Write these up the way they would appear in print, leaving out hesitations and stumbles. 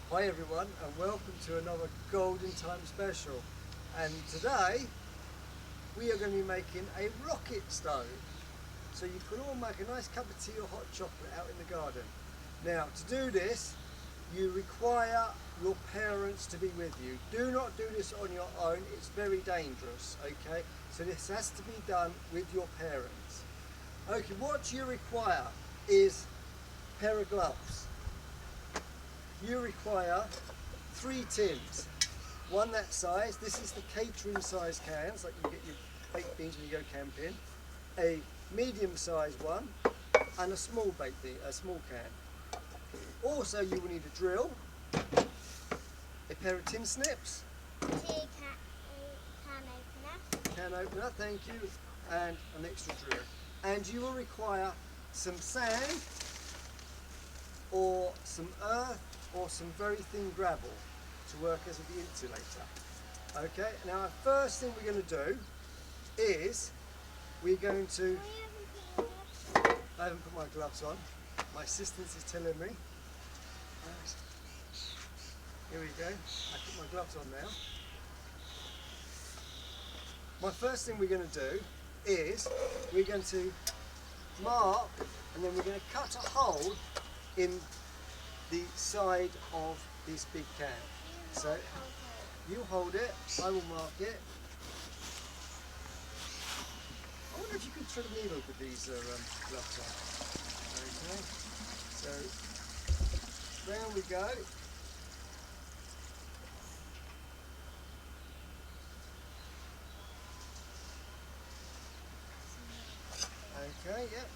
Hi everyone and welcome to another Golden Time special, and today we are going to be making a rocket stove so you can all make a nice cup of tea or hot chocolate out in the garden. Now to do this you require your parents to be with you. Do not do this on your own, it's very dangerous, okay? So this has to be done with your parents. Okay, what you require is a pair of gloves. You require 3 tins, one that size. This is the catering size cans, like you get your baked beans when you go camping. A medium sized one and a small baked bean, a small can. Also you will need a drill, a pair of tin snips, can opener, thank you, and an extra drill. And you will require some sand or some earth or some very thin gravel to work as the insulator. Okay, now the first thing we're going to do is we're going to, I haven't put my gloves on, my assistant is telling me. Here we go, I put my gloves on now. My first thing we're going to do is we're going to mark and then we're going to cut a hole in the side of this big can. So you hold it, I will mark it. I wonder if you can thread a needle with these gloves on. Okay, so round we go. Okay, yep.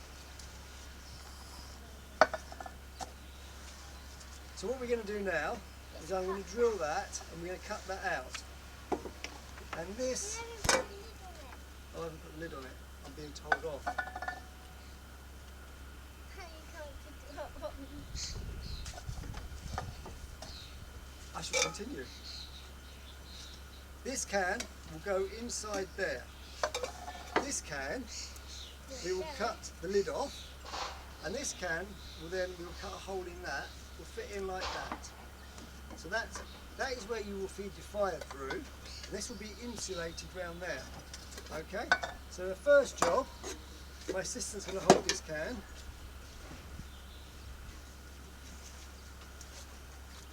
So what we're going to do now is I'm going to drill that and we're going to cut that out. And this, oh, I haven't put a lid on it, I'm being told off. I shall continue. This can will go inside there. This can, we will cut the lid off, and this can will then, we will cut a hole in that, will fit in like that. So that is where you will feed your fire through, and this will be insulated round there. Okay, so the first job, my assistant's going to hold this can.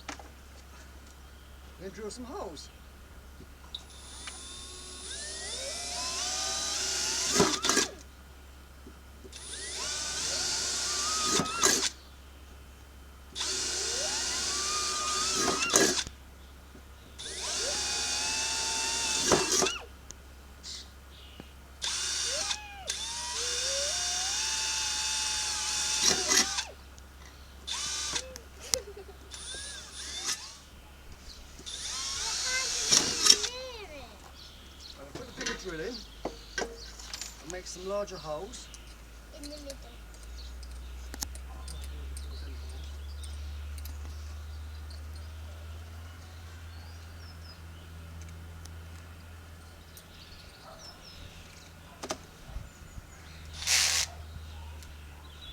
I'm going to drill some holes. Drill in and make some larger holes in the middle.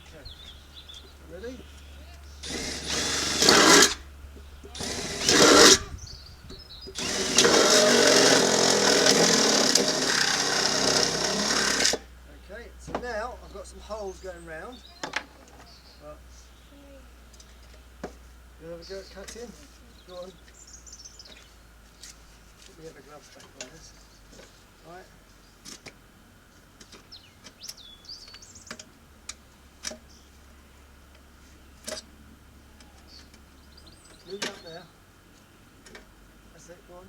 Okay, ready? So now I've got some holes going round. Right. You have a go at cutting? Go on. Put me other gloves back on this. Right. Move it up there. That's it, go on.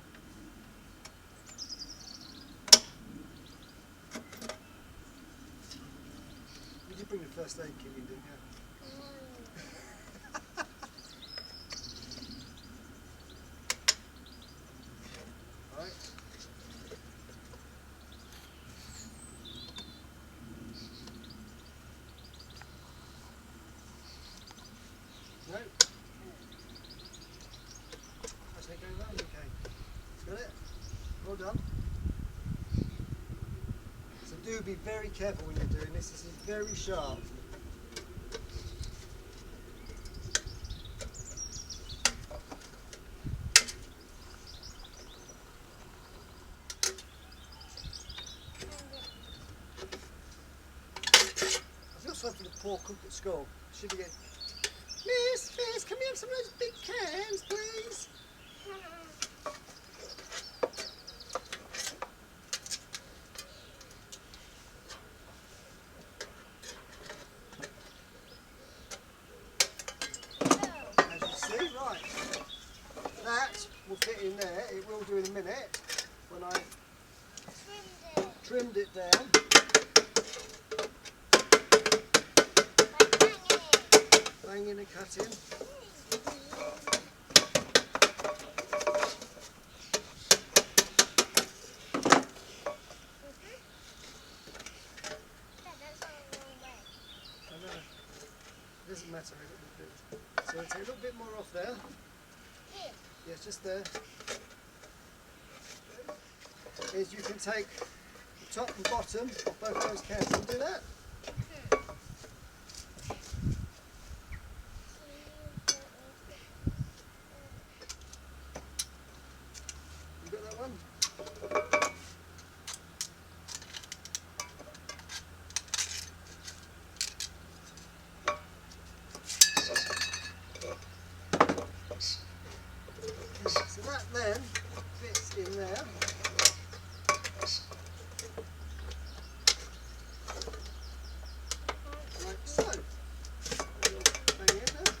You did bring the first aid kit in, didn't you? Right. No. That's it, go round, okay. Got it? Well done. So do be very careful when you're doing this. This is very sharp. school. Should we get, Miss, can we have some of those big cans, please? As you see, right, that will fit in there. It will do in a minute when I trimmed it down. Banging and cutting. It doesn't matter. So take a little bit more off there. Yeah, it's just there. Is you can take the top and bottom of both those cans and do that. You got that one? So that then fits in there. Like so. Bang it there.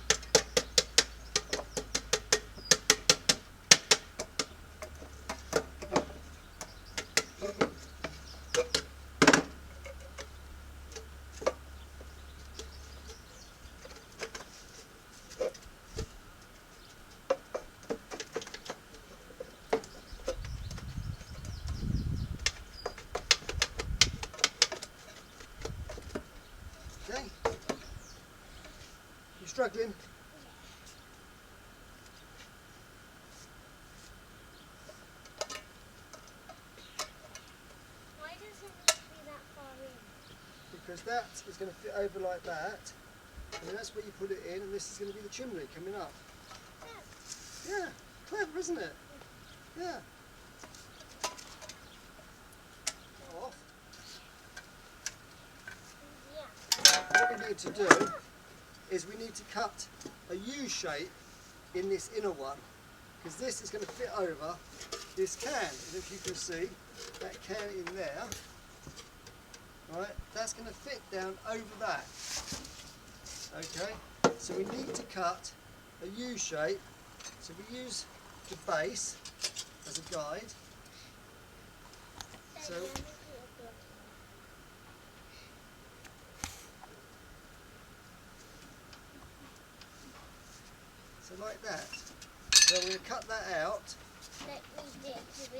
Okay. You struggling? Why does it need to be that far in? Because that is going to fit over like that, and that's where you put it in, and this is going to be the chimney coming up. Yeah, clever, isn't it? Yeah. Off. Yeah. What we need to do is we need to cut a U shape in this inner one, because this is going to fit over this can. And if you can see that can in there, right, that's going to fit down over that. Okay, so we need to cut a U shape. So we use the base as a guide. So like that. So we're going to cut that out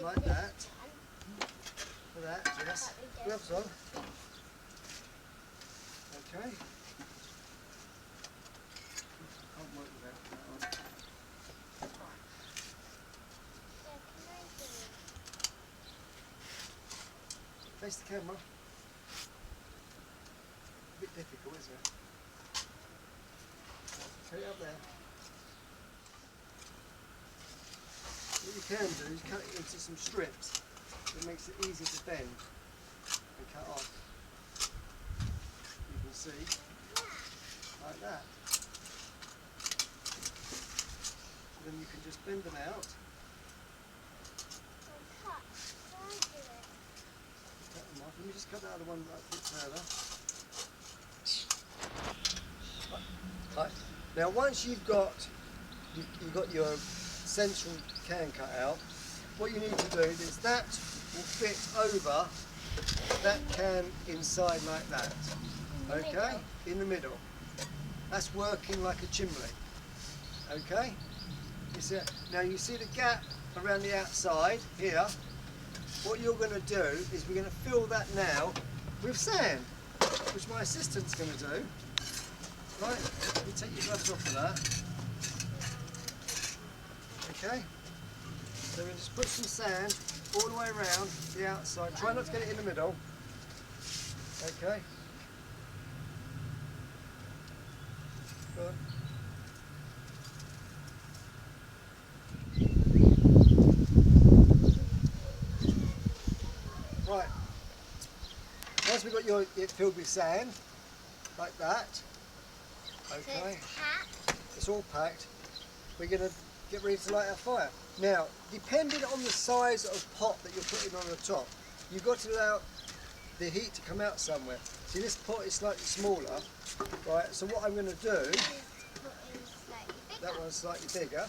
like that. For that, yes. Gloves on. Okay. Can't work without that on. Face the camera. A bit difficult, isn't it? Put it up there. What you can do is cut it into some strips. It makes it easy to bend and cut off. You can see, like that. Then you can just bend them out. Cut them off. Let me just cut the other one a bit further. Right. Now, once you've got your central can cut out, what you need to do is that will fit over that can inside like that. Okay? In the middle. That's working like a chimney. Okay? You see, now you see the gap around the outside here. What you're going to do is we're going to fill that now with sand, which my assistant's going to do. Right? You take your gloves off of that. Okay? So we just put some sand all the way around the outside. Try not to get it in the middle. Okay? Good. Right. Once we've got it filled with sand, like that, Okay, it's packed. it's all packed. We're going to get ready to light our fire. Now, depending on the size of pot that you're putting on the top, you've got to allow the heat to come out somewhere. See, this pot is slightly smaller, right? So what I'm going to do, Put in slightly bigger. that one's slightly bigger.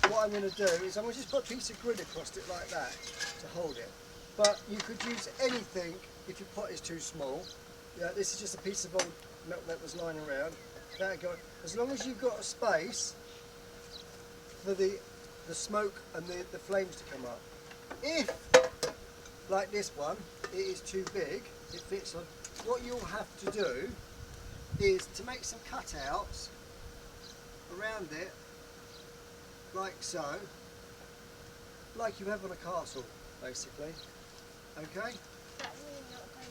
What I'm going to do is I'm going to just put a piece of grid across it like that to hold it. But you could use anything if your pot is too small. Yeah, this is just a piece of old milk that was lying around. That'll go. As long as you've got a space for the smoke and the flames to come up. If, like this one, it is too big, it fits on, what you'll have to do is to make some cutouts around it, like so, like you have on a castle, basically. Okay? But we're not going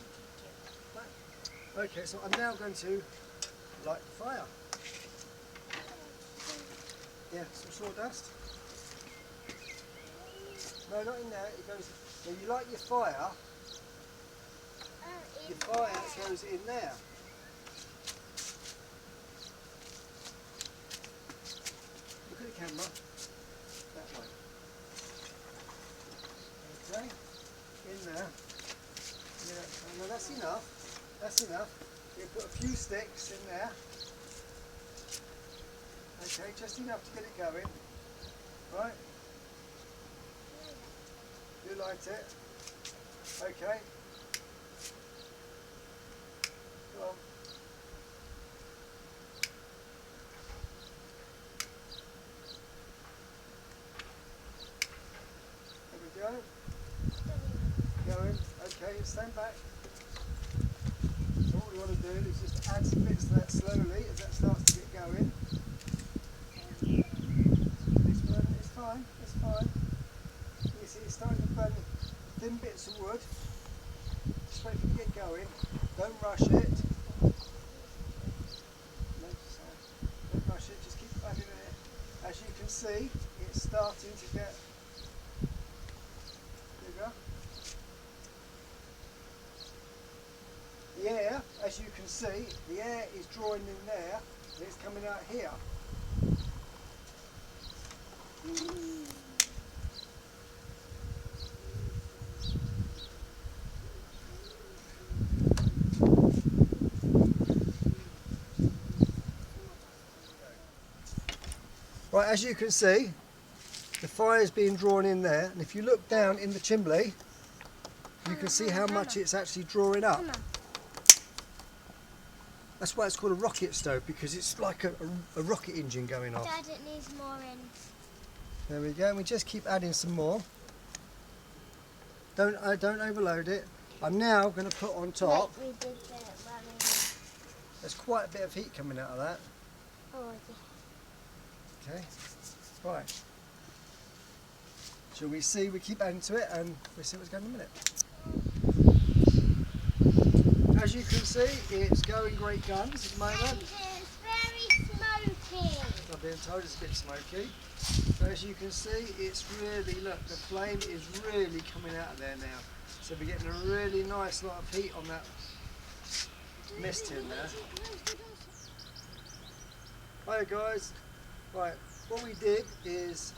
to do. Okay, so I'm now going to light the fire. Yeah, some sawdust. No, not in there. It goes. When you light your fire, your fire goes in there. Look at the camera. That way. Okay. In there. Yeah. No, that's enough. That's enough. You put a few sticks in there. Okay, just enough to get it going. Right? You light it. Okay. Go on. There we go. Going. Okay, stand back. So what we want to do is just add some bits to that slowly as that starts to get going. It's fine, it's fine. You see it's starting to burn thin bits of wood. Just wait for it to get going. Don't rush it. No, don't rush it, just keep adding it. As you can see, it's starting to get bigger. The air, as you can see, the air is drawing in there and it's coming out here. Right, as you can see, the fire is being drawn in there, and if you look down in the chimney, you can see how much it's actually drawing up. That's why it's called a rocket stove, because it's like a rocket engine going off. Dad, it needs more in. There we go, and we just keep adding some more. Don't overload it. I'm now going to put on top. Like we did the There's quite a bit of heat coming out of that. Oh, yeah. Okay, right. Shall we see? We keep adding to it, and we'll see what's going on in a minute. As you can see, it's going great guns at the moment. And it's very smoky. I'm being told it's a bit smoky. So as you can see, it's really, look, the flame is really coming out of there now. So we're getting a really nice lot of heat on that mist in there. Hi guys. Right, what we did is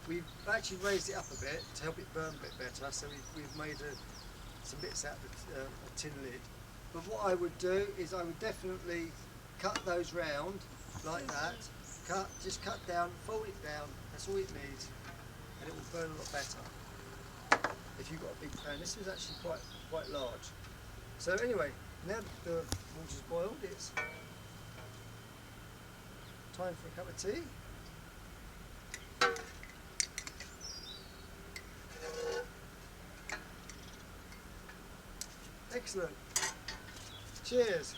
we've actually raised it up a bit to help it burn a bit better. So we've made some bits out of a tin lid. But what I would do is I would definitely cut those round like that. Just cut down, fold it down. That's all it needs, and it will burn a lot better. If you've got a big pan, this is actually quite large. So anyway, now that the water's boiled, it's time for a cup of tea. Excellent. Cheers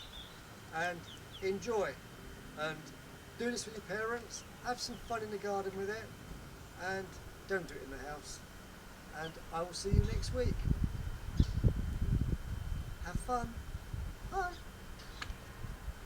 and enjoy. And do this with your parents. Have some fun in the garden with it, and don't do it in the house. And I will see you next week. Have fun. Bye.